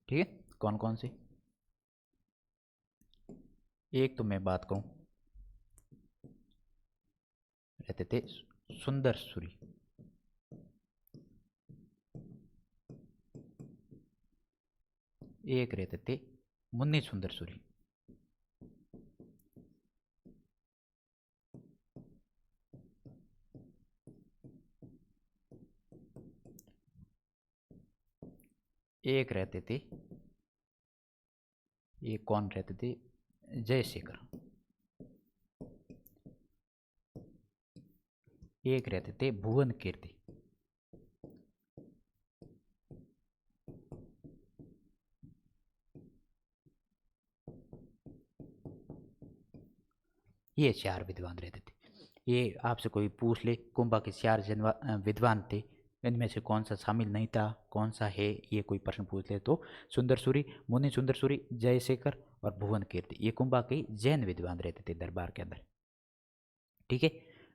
ठीक है, कौन कौन से, एक तो मैं बात कहूं रहते थे सुंदर सूरी, एक रहते थे मुन्नी सुंदर सूरी, एक रहते थे, ये कौन रहते थे, जयशेखर, एक रहते थे भुवन कीर्ति, ये 4 विद्वान रहते थे। ये आपसे कोई पूछ ले कुंभा के 4 विद्वान थे, इनमें से कौन सा शामिल नहीं था, कौन सा है, ये कोई प्रश्न पूछ ले तो सुंदर सूरी, मुनि सुंदर सूरी, जयशेखर और भुवन कीर्ति, ये कुंभा के जैन विद्वान रहते थे दरबार के अंदर। ठीक है,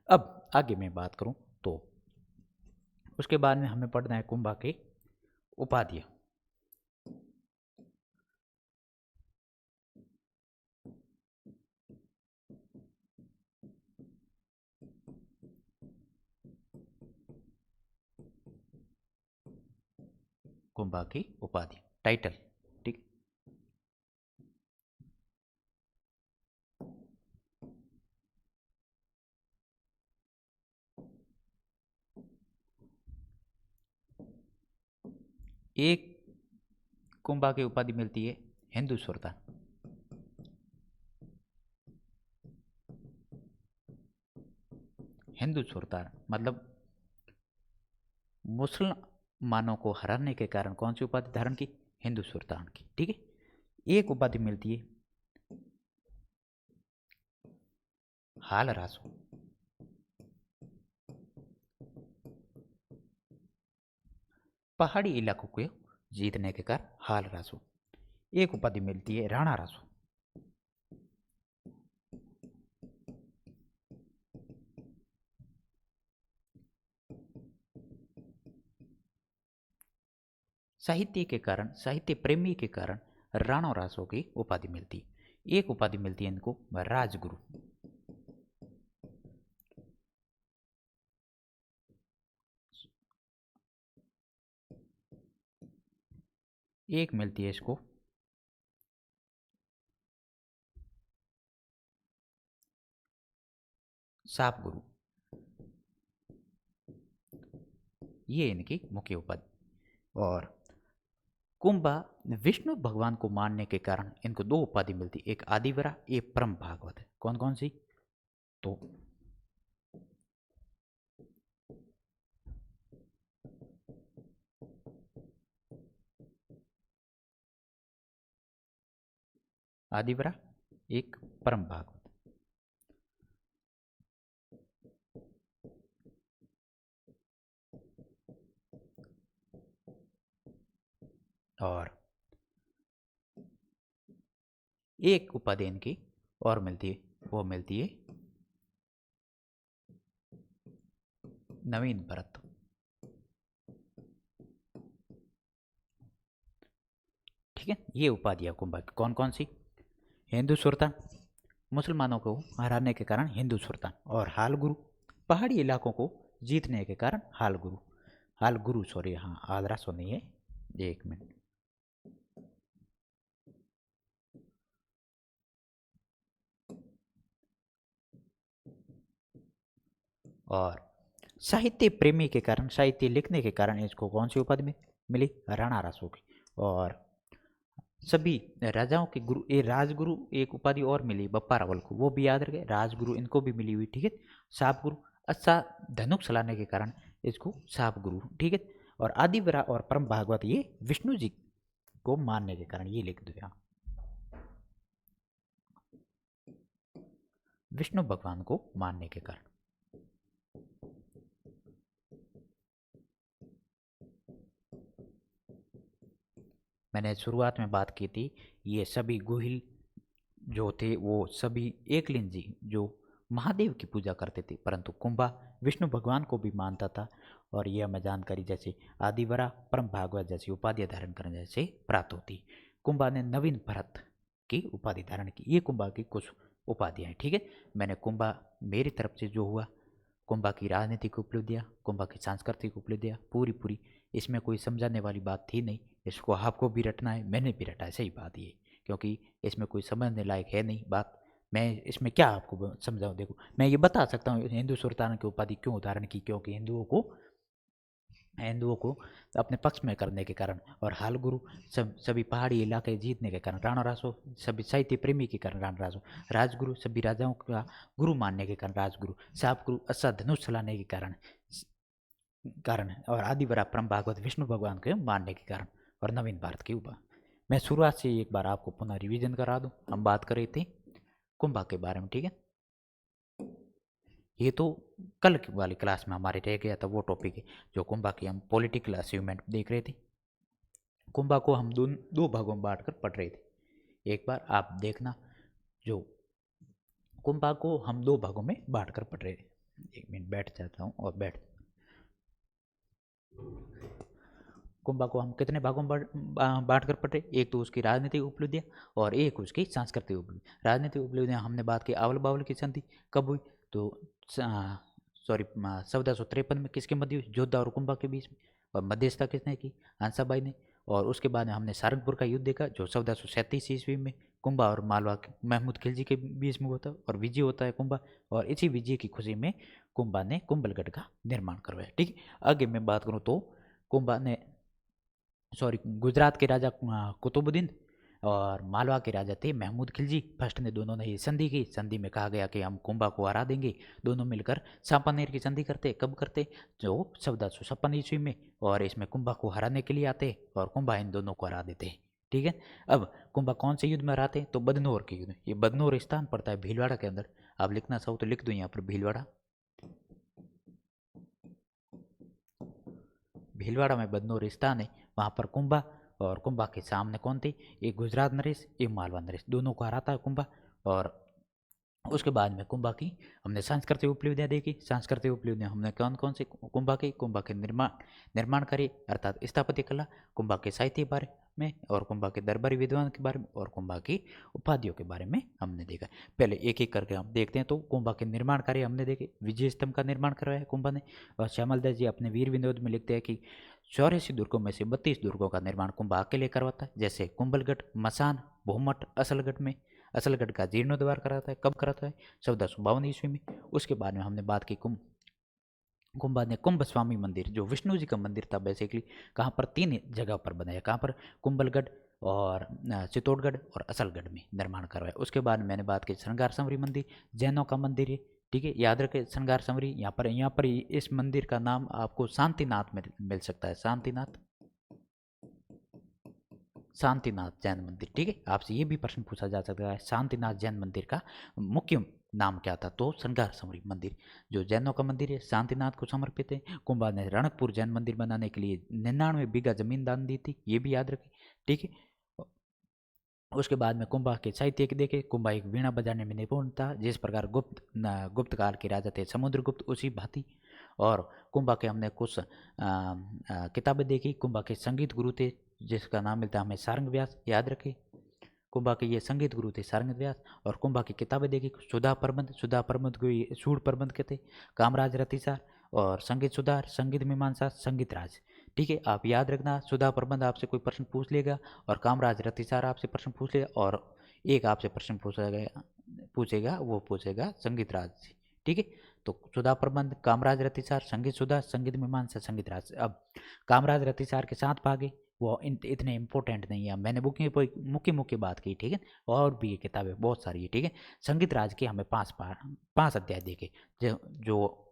अब आगे मैं बात करूं तो उसके बाद में हमें पढ़ना है कुंभा के उपाधियां। कुंभा की उपाधि टाइटल। ठीक, एक कुंभा की उपाधि मिलती है हिंदू सुल्तान, हिंदू सुल्तान मतलब मुसलमानों को हराने के कारण कौन सी उपाधि धारण की, हिंदू सुल्तान की। ठीक है, एक उपाधि मिलती है हाल रासो, पहाड़ी इलाकों को जीतने के कारण हाल रासो। एक उपाधि मिलती है राणा रासो, साहित्य के कारण, साहित्य प्रेमी के कारण राणा रासो की उपाधि मिलती है। एक उपाधि मिलती है इनको राजगुरु, एक मिलती है इसको साप गुरु, ये इनकी मुख्य उपाधि। और कुंभा विष्णु भगवान को मानने के कारण इनको दो उपाधि मिलती, एक आदिवरा, एक परम भागवत। कौन कौन सी? तो आदिवरा, एक परम भागवत। और एक उपाधि इनकी और मिलती है, वो मिलती है नवीन भरत। ठीक है, ये उपाधियां कुंभा की कौन कौन सी? हिंदू सुल्तान, मुसलमानों को हराने के कारण हिंदू सुल्तान। और हाल गुरु, पहाड़ी इलाकों को जीतने के कारण हाल गुरु। हाल गुरु, सॉरी, हाँ आदरा सो नहीं है, एक मिनट। और साहित्य प्रेमी के कारण, साहित्य लिखने के कारण इसको कौन सी उपाधि में मिली? राणा रासो की। और सभी राजाओं के गुरु, ये राजगुरु एक उपाधि और मिली बप्पा रावल को, वो भी याद रखे, राजगुरु इनको भी मिली हुई। ठीक है, साप गुरु, अच्छा धनुक चलाने के कारण इसको साप गुरु। ठीक है, और आदिवरा और परम भागवत ये विष्णु जी को मानने के कारण, ये लिख दो यहाँ, विष्णु भगवान को मानने के कारण। मैंने शुरुआत में बात की थी, ये सभी गोहिल जो थे वो सभी एकलिंग जी जो महादेव की पूजा करते थे, परंतु कुंभा विष्णु भगवान को भी मानता था। और यह हमें जानकारी जैसे आदिवरा, परम भागवत जैसी उपाधियां धारण करने से प्राप्त होती। कुंभा ने नवीन भरत की उपाधि धारण की। ये कुंभा की कुछ उपाधियां हैं। ठीक है, मैंने कुंभा मेरी तरफ से जो हुआ, कुंभा की राजनीतिक उपलब्धियाँ, कुंभा की सांस्कृतिक उपलब्धियाँ पूरी पूरी, इसमें कोई समझाने वाली बात थी नहीं। इसको आपको भी रटना है, मैंने भी रटा है, सही बात ये, क्योंकि इसमें कोई समझने लायक है नहीं बात। मैं इसमें क्या आपको समझाऊं? देखो, मैं ये बता सकता हूँ हिंदू सुल्तान की उपाधि क्यों उदाहरण की, क्योंकि हिंदुओं को अपने पक्ष में करने के कारण। और हाल गुरु सभी पहाड़ी इलाके जीतने के कारण राणा रासो, सभी साहित्य प्रेमी के कारण राणा रासो। राजगुरु सभी राजाओं का गुरु मानने के कारण राजगुरु। साप गुरु अच्छा धनुष चलाने के कारण कारण है। और आदिवरा परम भागवत विष्णु भगवान के मानने के कारण। और नवीन भारत की उपा। मैं शुरुआत से एक बार आपको पुनः रिवीजन करा दूं। हम बात कर रहे थे कुंभा के बारे में। ठीक है, ये तो कल वाली क्लास में हमारे रह गया था वो टॉपिक है, जो कुंभा की हम पॉलिटिकल अचीवमेंट देख रहे थे। कुंभा को हम दो भागों में बांट कर पढ़ रहे थे। एक बार आप देखना, जो कुंभा को हम दो भागों में बांट कर पढ़ रहे थे। एक मिनट बैठ जाता हूँ और बैठ। कुंभा को हम कितने भागों में बांट कर पढ़ रहे? एक तो उसकी राजनीतिक उपलब्धियाँ और एक उसकी सांस्कृतिक उपलब्धि। राजनीतिक उपलब्धियाँ हमने बात की आवल बावल की संधि कब हुई, तो सॉरी 1453 में किसके मध्य हुई? जोधा और कुंभा के बीच में। और मध्यस्थता किसने की? हंसाबाई ने। और उसके बाद में हमने सारंगपुर का युद्ध देखा, जो 1437 ईस्वी में कुंभा और मालवा महमूद खिलजी के बीच में होता है, और विजय होता है कुंभा। और इसी विजय की खुशी में कुंभा ने कुंभलगढ़ का निर्माण करवाया। ठीक है, आगे मैं बात करूँ तो कुंभा ने, सॉरी, गुजरात के राजा कुतुबुद्दीन और मालवा के राजा थे महमूद खिलजी फर्स्ट ने, दोनों ने ये संधि की। संधि में कहा गया कि हम कुंभा को हरा देंगे। दोनों मिलकर सांपानेर की संधि करते। कब करते? जो 1456 ईस्वी में। और इसमें कुंभा को हराने के लिए आते और कुंभा इन दोनों को हरा देते। ठीक है, अब कुंभा कौन से युद्ध में हराते? तो बदनौर के युद्ध। ये बदनौर स्थान पड़ता है भीलवाड़ा के अंदर। आप लिखना चाहो तो लिख दो यहाँ पर भीलवाड़ा। भीलवाड़ा में बदनौर स्थान है, वहाँ पर कुंभा। और कुंभा के सामने कौन थे? एक गुजरात नरेश, एक मालवा नरेश, दोनों को हराता है कुंभा। और उसके बाद में कुंभा की हमने सांस्कृतिक उपलब्धियाँ देखी। सांस्कृतिक उपलब्धियाँ हमने कौन कौन से कुंभा के निर्माण करे, अर्थात स्थापत्य कला, कुंभा के साहित्य के बारे में, और कुंभा के दरबारी विद्वान के बारे में, और कुंभा की उपाधियों के बारे में हमने देखा। पहले एक एक करके हम देखते हैं। तो कुंभा के निर्माण कार्य हमने देखे। विजय स्तंभ का निर्माण करवाया कुंभा ने। और श्यामलदास जी अपने वीर विनोद में लिखते हैं कि 84 दुर्गों में से 32 दुर्गों का निर्माण कुंभा अकेले करवाता है, जैसे कुंभलगढ़, मसान, भूमठ, असलगढ़ में। असलगढ़ का जीर्णोद्धार कराता है। कब कराता है? 1452 ईस्वी में। उसके बाद में हमने बात की कुंभा ने कुंभ स्वामी मंदिर, जो विष्णु जी का मंदिर था बेसिकली, कहाँ पर, 3 जगह पर बनाया, कहाँ पर, कुंभलगढ़ और चित्तौड़गढ़ और असलगढ़ में निर्माण करवाया। उसके बाद मैंने बात की श्रृंगार समरी मंदिर, जैनों का मंदिर है, ठीक है, याद रखें श्रृंगार समरी। यहाँ पर इस मंदिर का नाम आपको शांतिनाथ मिल सकता है, शांतिनाथ, शांतिनाथ जैन मंदिर, ठीक है। आपसे ये भी प्रश्न पूछा जा सकता है, शांतिनाथ जैन मंदिर का मुख्य नाम क्या था, तो श्रृंगार समरी मंदिर, जो जैनों का मंदिर है, शांतिनाथ को समर्पित है। कुंभा ने रणकपुर जैन मंदिर बनाने के लिए 99 बीघा जमीन दान दी थी, ये भी याद रखें, ठीक है। उसके बाद में कुंभा के साहित्य के देखे, कुंभा एक वीणा बजाने में निपुण था, जिस प्रकार गुप्त काल के राजा थे समुद्रगुप्त, उसी भांति। और कुंभा के हमने कुछ किताबें देखी, कुंभा के संगीत गुरु थे, जिसका नाम मिलता है हमें सारंग व्यास, याद रखें, कुंभा के ये संगीत गुरु थे सारंग व्यास। और कुंभा की किताबें देखी, सुधा प्रबंध को ये सूढ़ प्रबंध कहते, कामराज रतिसार और संगीत सुधार, संगीत मीमांसा, संगीत राज, ठीक है। आप याद रखना, सुधा प्रबंध आपसे कोई प्रश्न पूछ लेगा और कामराज रतिसार आपसे प्रश्न पूछ लेगा, और एक आपसे प्रश्न पूछेगा संगीत राज से, ठीक है। तो सुधा प्रबंध, कामराज रतिसार, संगीत सुधा, संगीत मीमांसा, संगीत राज। अब कामराज रतिसार के 7 भाग है, वो इतने इंपॉर्टेंट नहीं है, मैंने बुक में मुख्य बात की, ठीक है। और भी ये किताबें बहुत सारी है, ठीक है। संगीत राज के हमें 5 अध्याय देखे, जो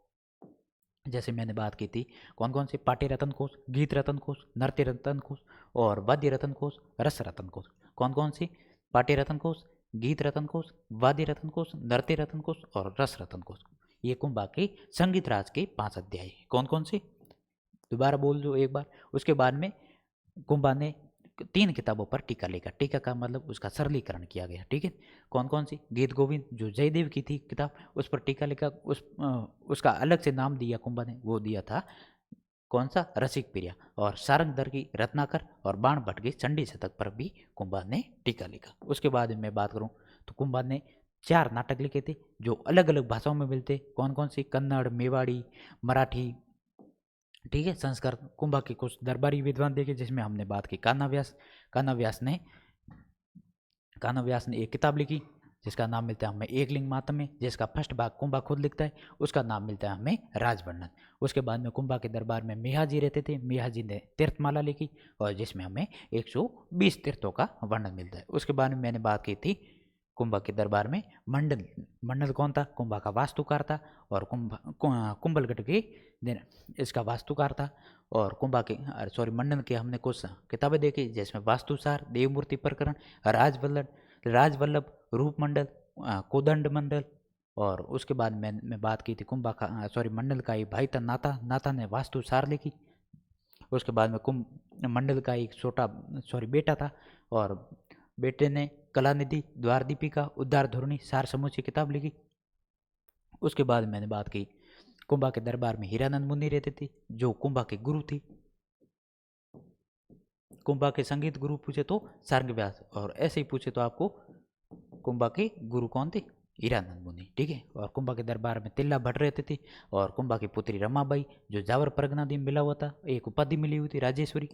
जैसे मैंने बात की थी, कौन कौन से, पाट्य रतन कोश, गीत रतन कोश, नृत्य रतन कोश और वाद्य रतन कोश, रस रतन कोश। कौन कौन सी, पाट्य रतन कोश, गीत रतन कोश, वाद्य रतन कोश, नृत्य रतन कोश और रस रतन कोश। ये कुंभा के संगीत राज के 5 अध्याय कौन कौन से, दोबारा बोल दो एक बार। उसके बाद में कुंभा ने 3 किताबों पर टीका लिखा, टीका का मतलब उसका सरलीकरण किया गया, ठीक है। कौन कौन सी, गीत गोविंद जो जयदेव की थी किताब, उस पर टीका लिखा, उसका अलग से नाम दिया कुंभा ने, वो दिया था कौन सा, रसिक प्रिया। और सारंग दर की रत्नाकर और बाण भट्ट की चंडी शतक पर भी कुंभा ने टीका लिखा। उसके बाद मैं बात करूं तो कुंभा ने 4 नाटक लिखे थे, जो अलग अलग भाषाओं में मिलते, कौन कौन सी, कन्नड़, मेवाड़ी, मराठी, ठीक है, संस्कृत। कुंभा के कुछ दरबारी विद्वान देखे, जिसमें हमने बात की कान्हा व्यास ने एक किताब लिखी, जिसका नाम मिलता है हमें एकलिंग मातम्य, जिसका फर्स्ट भाग कुंभा खुद लिखता है, उसका नाम मिलता है हमें राजवर्णन। उसके बाद में कुंभा के दरबार में मियाजी रहते थे, मियाजी ने तीर्थमाला लिखी, और जिसमें हमें 120 तीर्थों का वर्णन मिलता है। उसके बाद में मैंने बात की थी कुंभा के दरबार में मंडल कौन था, कुंभा का वास्तुकार था, और कुंभलगढ़ के इसका वास्तुकार था। और कुंभा के मंडल के हमने कुछ किताबें देखी, जिसमें वास्तुसार, देवमूर्ति प्रकरण, राजवल्लभ, रूप मंडल, कोदंड मंडल। और उसके बाद मैं बात की थी कुंभा का मंडल का एक भाई था नाता ने वास्तुसार लिखी। उसके बाद में मंडल का एक छोटा बेटा था, और बेटे ने कलानिधि, द्वार दीपिका, उद्धार धोरणी, सार समूची किताब लिखी। उसके बाद मैंने बात की कुंभा के दरबार में हीरानंद मुनि रहते थे, जो कुंभा के गुरु थी। कुंभा के संगीत गुरु पूछे तो सारंग व्यास, और ऐसे ही पूछे तो आपको कुंभा के गुरु कौन थे, हीरानंद मुनि, ठीक है। और कुंभा के दरबार में तिल्ला भट्ट रहते थे, और कुंभा की पुत्री रमाबाई, जो जावर परगनादी में मिला हुआ था, एक उपाधि मिली हुई थी राजेश्वरी।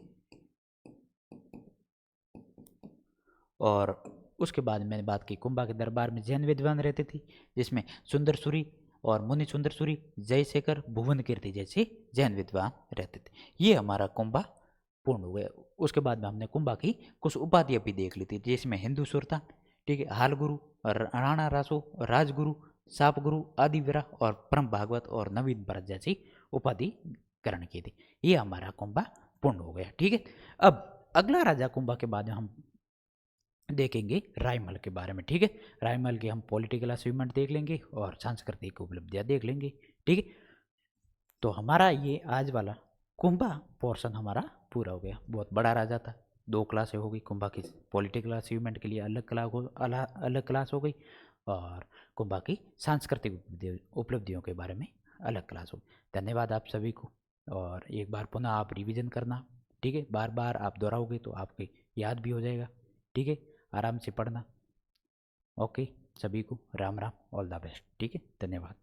और उसके बाद मैंने बात की कुंभा के दरबार में जैन विद्वान रहते थे, जिसमें सुंदर सूरी और मुनि सुंदर सूरी, जयशेखर, भुवन कीर्ति जैसे जैन विद्वान रहते थे। ये हमारा कुंभा पूर्ण हो गया। उसके बाद में हमने कुंभा की कुछ उपाधियां भी देख ली थी, जिसमें हिंदू सुल्तान, ठीक है, हाल गुरु, राणा रासो, राजगुरु, साप गुरु, आदिवीरा और परम भागवत और नवीन भरत जैसी उपाधि ग्रहण की थी। ये हमारा कुंभा पूर्ण हो गया, ठीक है। अब अगला राजा कुंभा के बाद हम देखेंगे रायमल के बारे में, ठीक है। रायमल के हम पॉलिटिकल अचीवमेंट देख लेंगे और सांस्कृतिक उपलब्धियां देख लेंगे, ठीक है। तो हमारा ये आज वाला कुंभा पोर्शन हमारा पूरा हो गया। बहुत बड़ा राजा था, 2 क्लासें हो गई। कुंभा की पॉलिटिकल अचीवमेंट के लिए अलग क्लास हो गई, और कुंभा की सांस्कृतिक उपलब्धियों के बारे में अलग क्लास हो गई। धन्यवाद आप सभी को, और एक बार पुनः आप रिवीजन करना, ठीक है। बार बार आप दोहराओगे तो आपकी याद भी हो जाएगा, ठीक है। आराम से पढ़ना। ओके, सभी को Ram Ram, all the best, ठीक है, धन्यवाद।